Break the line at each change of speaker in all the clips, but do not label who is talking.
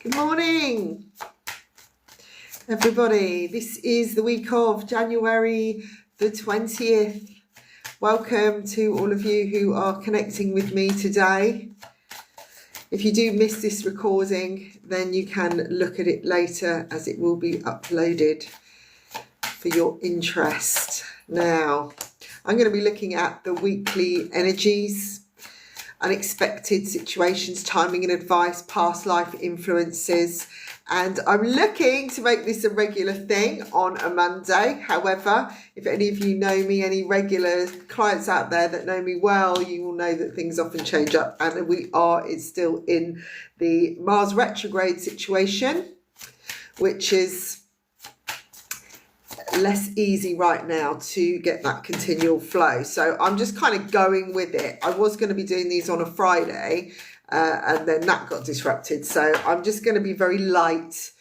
Good morning, everybody. This is the week of January the 20th. Welcome to all of you who are connecting with me today. If you do miss this recording, then you can look at it later as it will be uploaded for your interest. Now, I'm going to be looking at the weekly energies, unexpected situations, timing and advice, past life influences, and I'm looking to make this a regular thing on a Monday. However, if any of you know me, any regular clients out there that know me well, you will know that things often change up, and it's still in the Mars retrograde situation, which is less easy right now to get that continual flow. So I'm just kind of going with it. I was going to be doing these on a Friday and then that got disrupted. So I'm just going to be very light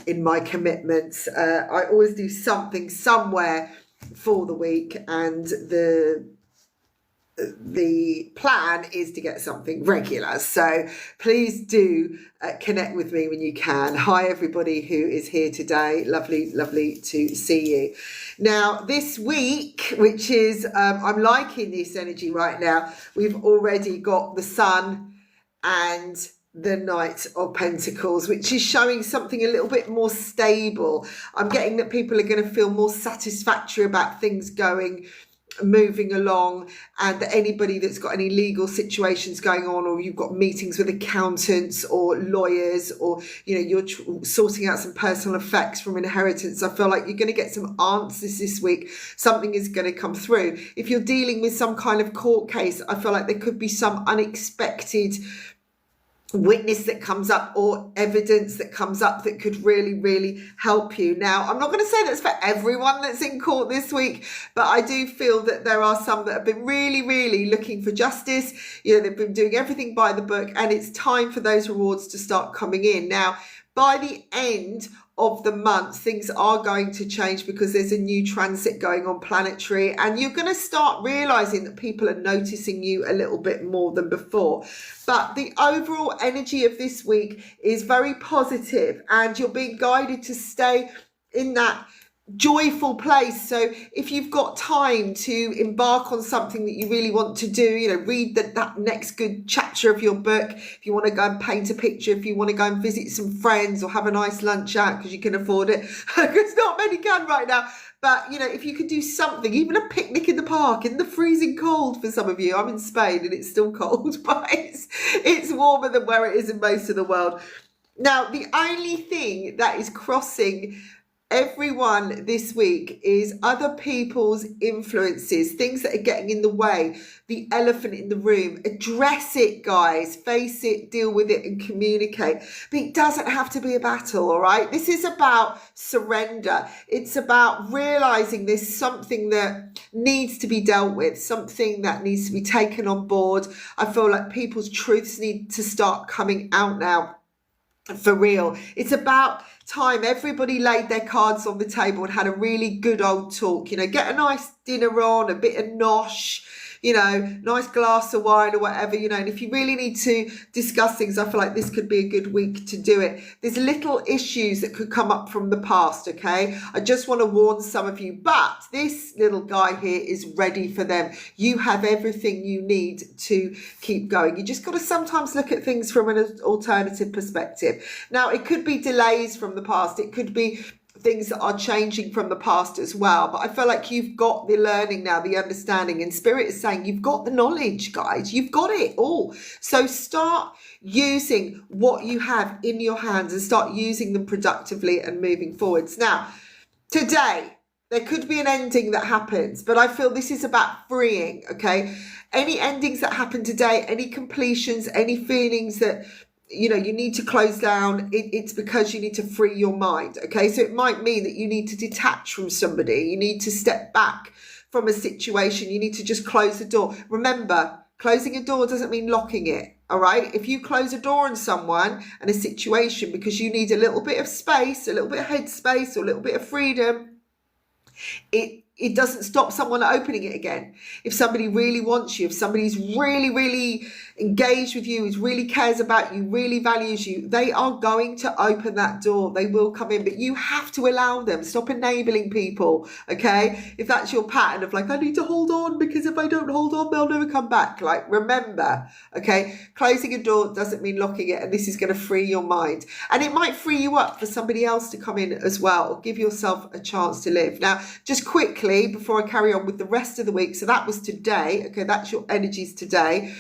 in my commitments. I always do something somewhere for the week, and the plan is to get something regular. So please do connect with me when you can. Hi everybody who is here today. Lovely to see you. Now this week, which is I'm liking this energy right now, we've already got the Sun and the Knight of Pentacles, which is showing something a little bit more stable. I'm getting that people are going to feel more satisfactory about things moving along, and that anybody that's got any legal situations going on, or you've got meetings with accountants or lawyers, or you're sorting out some personal effects from inheritance, I feel like you're going to get some answers this week. Something is going to come through. If you're dealing with some kind of court case, I feel like there could be some unexpected witness that comes up or evidence that comes up that could really help you. Now, I'm not going to say that's for everyone that's in court this week, but I do feel that there are some that have been really looking for justice. They've been doing everything by the book, and it's time for those rewards to start coming in. Now, by the end of the month, things are going to change because there's a new transit going on planetary, and you're going to start realizing that people are noticing you a little bit more than before. But the overall energy of this week is very positive, and you're being guided to stay in that joyful place. So if you've got time to embark on something that you really want to do, read that next good chapter of your book, if you want to go and paint a picture, if you want to go and visit some friends or have a nice lunch out because you can afford it, because not many can right now. But, if you could do something, even a picnic in the park in the freezing cold for some of you. I'm in Spain and it's still cold, but it's warmer than where it is in most of the world. Now, the only thing that is crossing everyone this week is other people's influences, things that are getting in the way, the elephant in the room. Address it, guys. Face it, deal with it, and communicate. But it doesn't have to be a battle, all right? This is about surrender. It's about realizing there's something that needs to be dealt with, something that needs to be taken on board. I feel like people's truths need to start coming out now. For real. It's about time everybody laid their cards on the table and had a really good old talk. Get a nice dinner on, a bit of nosh, nice glass of wine or whatever, and if you really need to discuss things, I feel like this could be a good week to do it. There's little issues that could come up from the past, okay? I just want to warn some of you, but this little guy here is ready for them. You have everything you need to keep going. You just got to sometimes look at things from an alternative perspective. Now, it could be delays from the past. It could be things that are changing from the past as well, but I feel like you've got the learning now, the understanding, and Spirit is saying you've got the knowledge, guys. You've got it all. So start using what you have in your hands and start using them productively and moving forwards. Now, today there could be an ending that happens, but I feel this is about freeing, okay? Any endings that happen today, any completions, any feelings that you need to close down, it's because you need to free your mind, okay? So it might mean that you need to detach from somebody, you need to step back from a situation, you need to just close the door. Remember, closing a door doesn't mean locking it, all right? If you close a door on someone and a situation because you need a little bit of space, a little bit of headspace, or a little bit of freedom, it doesn't stop someone opening it again. If somebody really wants you, if somebody's really engaged with you, who really cares about you, really values you, they are going to open that door. They will come in, but you have to allow them. Stop enabling people, okay? If that's your pattern of like, I need to hold on because if I don't hold on, they'll never come back. Like, remember, okay, closing a door doesn't mean locking it, and this is going to free your mind. And it might free you up for somebody else to come in as well, or give yourself a chance to live. Now, just quickly, before I carry on with the rest of the week, so that was today, okay, that's your energies today.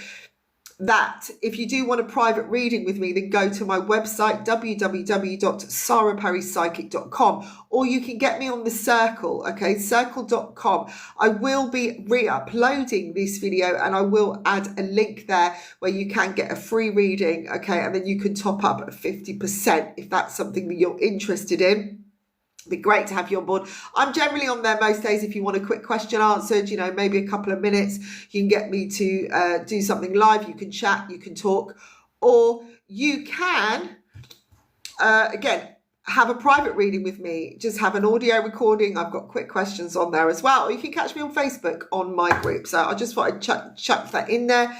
That if you do want a private reading with me, then go to my website www.saraparrypsychic.com, or you can get me on the Circle, okay, circle.com. I will be re-uploading this video and I will add a link there where you can get a free reading, okay, and then you can top up at 50% if that's something that you're interested in. It'd be great to have you on board. I'm generally on there most days if you want a quick question answered, you know, maybe a couple of minutes. You can get me to do something live. You can chat, you can talk, or you can, again, have a private reading with me. Just have an audio recording. I've got quick questions on there as well. Or you can catch me on Facebook on my group. So I just thought I'd chuck that in there.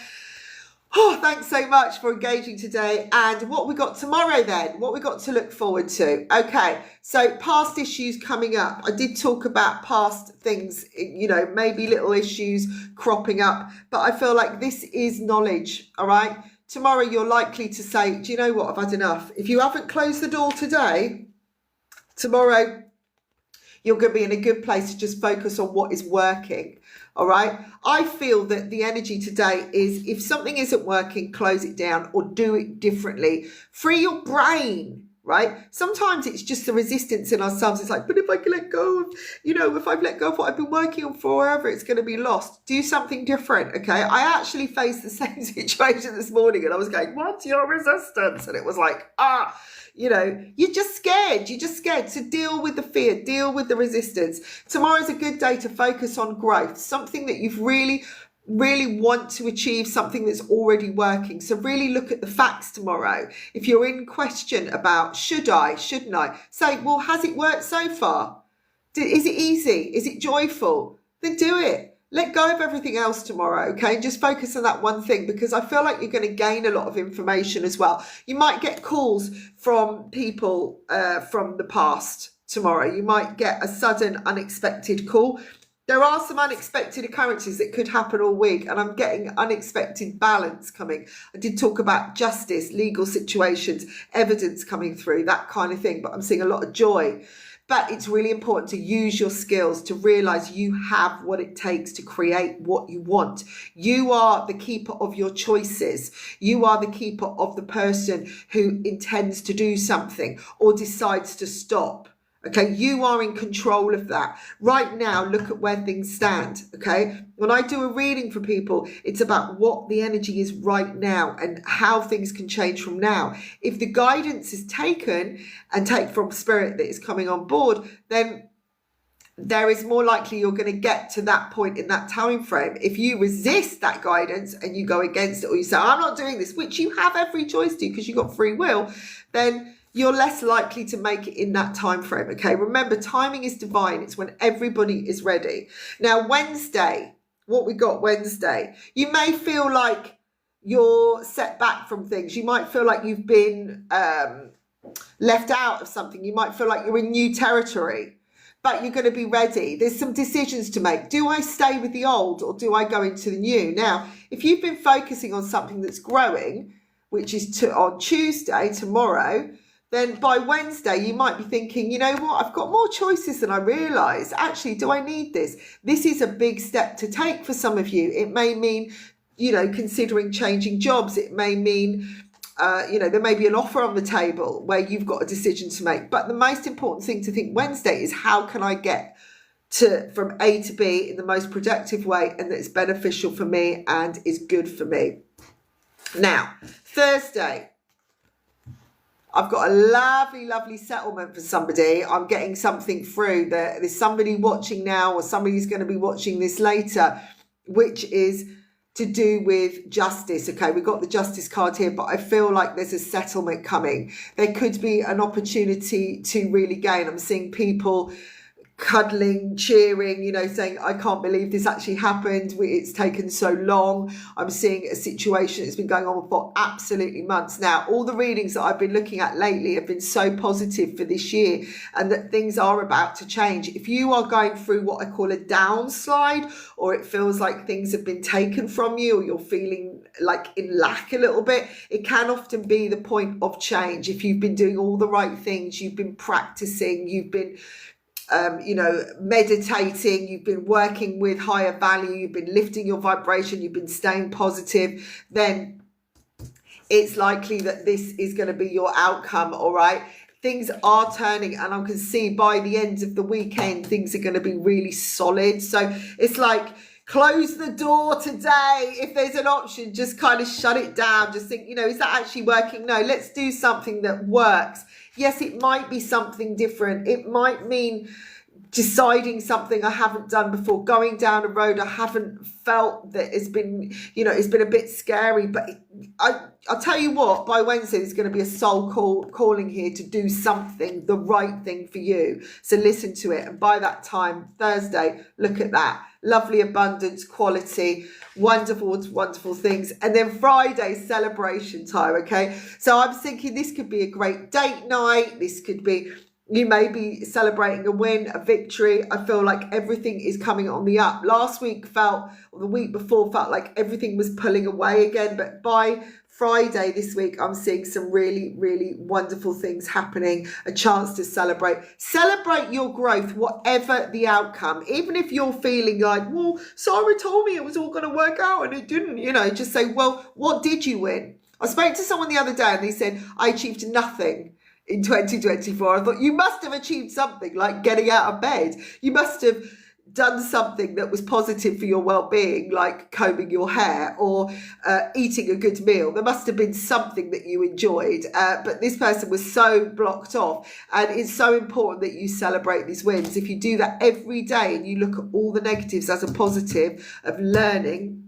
Oh, thanks so much for engaging today. And what we got tomorrow then? What we got to look forward to? Okay, so past issues coming up. I did talk about past things, you know, maybe little issues cropping up, but I feel like this is knowledge, all right? Tomorrow you're likely to say, do you know what? I've had enough. If you haven't closed the door today, tomorrow you're going to be in a good place to just focus on what is working. All right. I feel that the energy today is if something isn't working, close it down or do it differently. Free your brain, right? Sometimes it's just the resistance in ourselves. It's like, but if I can let go of, you know, if I've let go of what I've been working on forever, it's going to be lost. Do something different. Okay. I actually faced the same situation this morning and I was going, what's your resistance? And it was like, you know, you're just scared. You're just scared. So deal with the fear, deal with the resistance. Tomorrow's a good day to focus on growth, something that you've really want to achieve, something that's already working. So really look at the facts tomorrow. If you're in question about should I, shouldn't I, say, well, has it worked so far? Is it easy? Is it joyful? Then do it. Let go of everything else tomorrow, okay? Just focus on that one thing because I feel like you're going to gain a lot of information as well. You might get calls from people from the past tomorrow. You might get a sudden unexpected call. There are some unexpected occurrences that could happen all week and I'm getting unexpected balance coming. I did talk about justice, legal situations, evidence coming through, that kind of thing, but I'm seeing a lot of joy. But it's really important to use your skills to realize you have what it takes to create what you want. You are the keeper of your choices. You are the keeper of the person who intends to do something or decides to stop. Okay, you are in control of that. Right now, look at where things stand, okay? When I do a reading for people, it's about what the energy is right now and how things can change from now. If the guidance is taken and take from spirit that is coming on board, then there is more likely you're going to get to that point in that time frame. If you resist that guidance and you go against it or you say, I'm not doing this, which you have every choice to because you've got free will, then you're less likely to make it in that time frame, okay? Remember, timing is divine. It's when everybody is ready. Now, Wednesday, what we got Wednesday, you may feel like you're set back from things. You might feel like you've been left out of something. You might feel like you're in new territory, but you're going to be ready. There's some decisions to make. Do I stay with the old or do I go into the new? Now, if you've been focusing on something that's growing, which is on Tuesday, tomorrow, then by Wednesday, you might be thinking, you know what, I've got more choices than I realise. Actually, do I need this? This is a big step to take for some of you. It may mean, you know, considering changing jobs. It may mean, you know, there may be an offer on the table where you've got a decision to make. But the most important thing to think Wednesday is how can I get from A to B in the most productive way and that's beneficial for me and is good for me. Now, Thursday. I've got a lovely settlement for somebody. I'm getting something through. There's somebody watching now or somebody's going to be watching this later, which is to do with justice. Okay, we've got the justice card here, but I feel like there's a settlement coming. There could be an opportunity to really gain. I'm seeing people cuddling, cheering, saying, I can't believe this actually happened. It's taken so long. I'm seeing a situation that's been going on for absolutely months now. All the readings that I've been looking at lately have been so positive for this year, and that things are about to change. If you are going through what I call a downslide, or it feels like things have been taken from you, or you're feeling like in lack a little bit, it can often be the point of change. If you've been doing all the right things, you've been practicing, you've been meditating, you've been working with higher value, you've been lifting your vibration, you've been staying positive, then it's likely that this is going to be your outcome. All right. Things are turning, and I can see by the end of the weekend, things are going to be really solid. So it's like, close the door today. If there's an option, just kind of shut it down. Just think, is that actually working? No, let's do something that works. Yes, it might be something different. It might mean deciding something I haven't done before, going down a road I haven't felt that has been, it's been a bit scary. But I'll tell you what, by Wednesday, there's going to be a soul calling here to do something, the right thing for you. So listen to it. And by that time, Thursday, look at that. Lovely abundance, quality, wonderful, wonderful things. And then Friday, celebration time, okay? So I'm thinking this could be a great date night. This could be, you may be celebrating a win, a victory. I feel like everything is coming on the up. Last week or the week before felt like everything was pulling away again. But by Friday this week, I'm seeing some really, really wonderful things happening. A chance to celebrate your growth, whatever the outcome. Even if you're feeling like, well, Sara told me it was all going to work out and it didn't, just say, well, what did you win? I spoke to someone the other day and they said, I achieved nothing in 2024. I thought, you must have achieved something, like getting out of bed. You must have done something that was positive for your well-being, like combing your hair or eating a good meal. There must have been something that you enjoyed, but this person was so blocked off. And it's so important that you celebrate these wins. If you do that every day and you look at all the negatives as a positive of learning,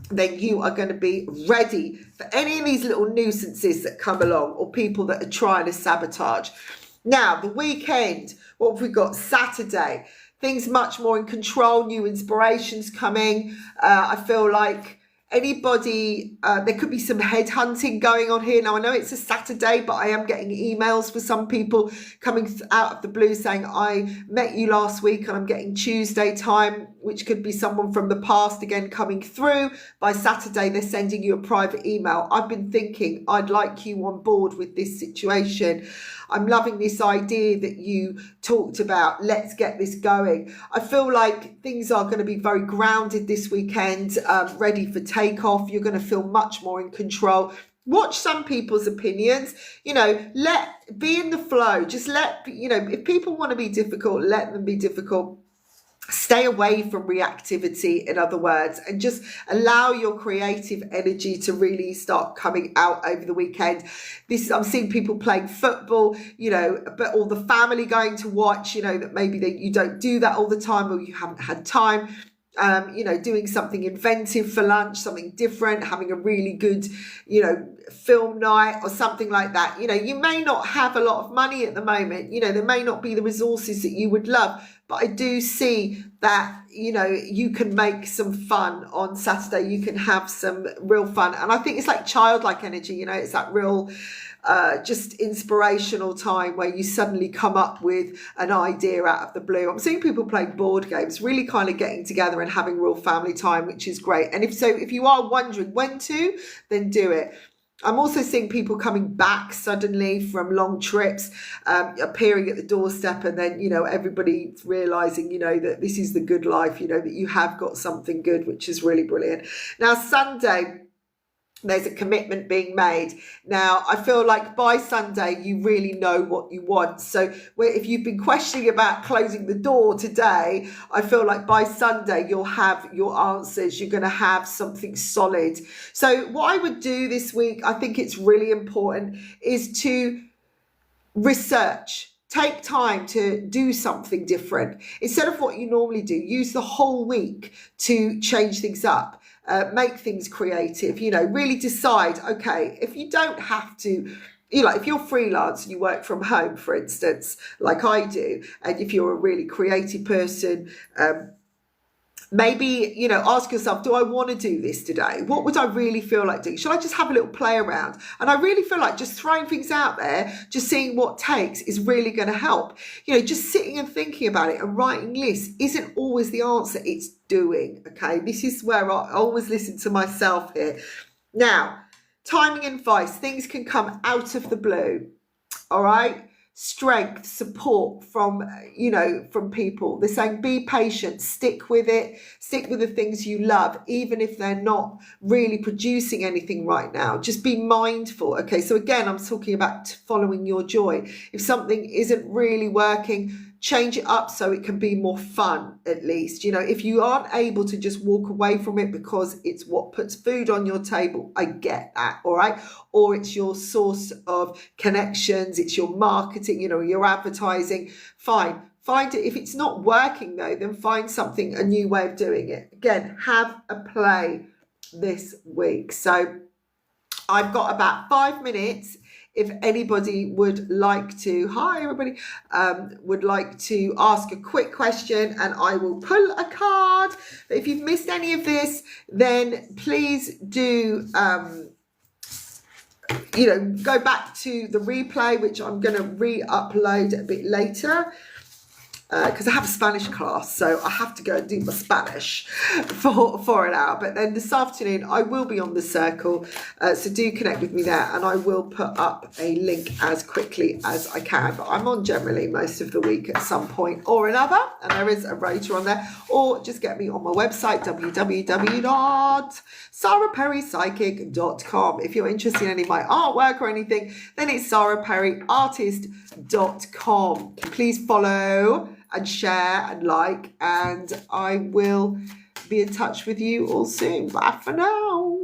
then you are going to be ready for any of these little nuisances that come along, or people that are trying to sabotage. Now, the weekend, what have we got? Saturday. Things much more in control, new inspirations coming. I feel like anybody, there could be some headhunting going on here. Now, I know it's a Saturday, but I am getting emails for some people coming out of the blue saying, I met you last week and I'm getting Tuesday time, which could be someone from the past again coming through. By Saturday, they're sending you a private email. I've been thinking I'd like you on board with this situation. I'm loving this idea that you talked about. Let's get this going. I feel like things are going to be very grounded this weekend, ready for takeoff. You're going to feel much more in control. Watch some people's opinions, be in the flow. Just if people want to be difficult, let them be difficult. Stay away from reactivity, in other words, and just allow your creative energy to really start coming out over the weekend. I'm seeing people playing football, but all the family going to watch, that maybe you don't do that all the time, or you haven't had time. Doing something inventive for lunch, something different, having a really good, film night or something like that. You may not have a lot of money at the moment. There may not be the resources that you would love, but I do see that, you can make some fun on Saturday. You can have some real fun. And I think it's like childlike energy, it's that real just inspirational time where you suddenly come up with an idea out of the blue. I'm seeing people playing board games, really kind of getting together and having real family time, which is great. And if you are wondering when to, then do it. I'm also seeing people coming back suddenly from long trips, appearing at the doorstep, and then, everybody realizing, that this is the good life, that you have got something good, which is really brilliant. Now, Sunday, there's a commitment being made. Now, I feel like by Sunday, you really know what you want. So if you've been questioning about closing the door today, I feel like by Sunday, you'll have your answers. You're going to have something solid. So what I would do this week, I think it's really important, is to research. Take time to do something different. Instead of what you normally do, use the whole week to change things up. Make things creative, really decide, okay, if you don't have to if you're freelance and you work from home, for instance, like I do, and if you're a really creative person, maybe, ask yourself, do I want to do this today? What would I really feel like doing? Should I just have a little play around? And I really feel like just throwing things out there, just seeing what takes is really going to help. Just sitting and thinking about it and writing lists isn't always the answer. It's doing, okay? This is where I always listen to myself here. Now, timing and advice, things can come out of the blue, all right? Strength, support from people. They're saying be patient, stick with it, stick with the things you love, even if they're not really producing anything right now. Just be mindful. Okay, so again, I'm talking about following your joy. If something isn't really working, change it up so it can be more fun, at least. If you aren't able to just walk away from it because it's what puts food on your table, I get that, all right? Or it's your source of connections, it's your marketing, your advertising, fine. Find it. If it's not working though, then find a new way of doing it. Again, have a play this week. So I've got about 5 minutes. If anybody would like to, hi everybody, would like to ask a quick question, and I will pull a card. But if you've missed any of this, then please do, go back to the replay, which I'm going to re-upload a bit later. Because I have a Spanish class, so I have to go and do my Spanish for an hour. But then this afternoon, I will be on the circle, so do connect with me there, and I will put up a link as quickly as I can. But I'm on generally most of the week at some point or another, and there is a rota on there. Or just get me on my website, www.saraperrypsychic.com. If you're interested in any of my artwork or anything, then it's saraperryartist.com. Please follow and share and like, and I will be in touch with you all soon. Bye for now.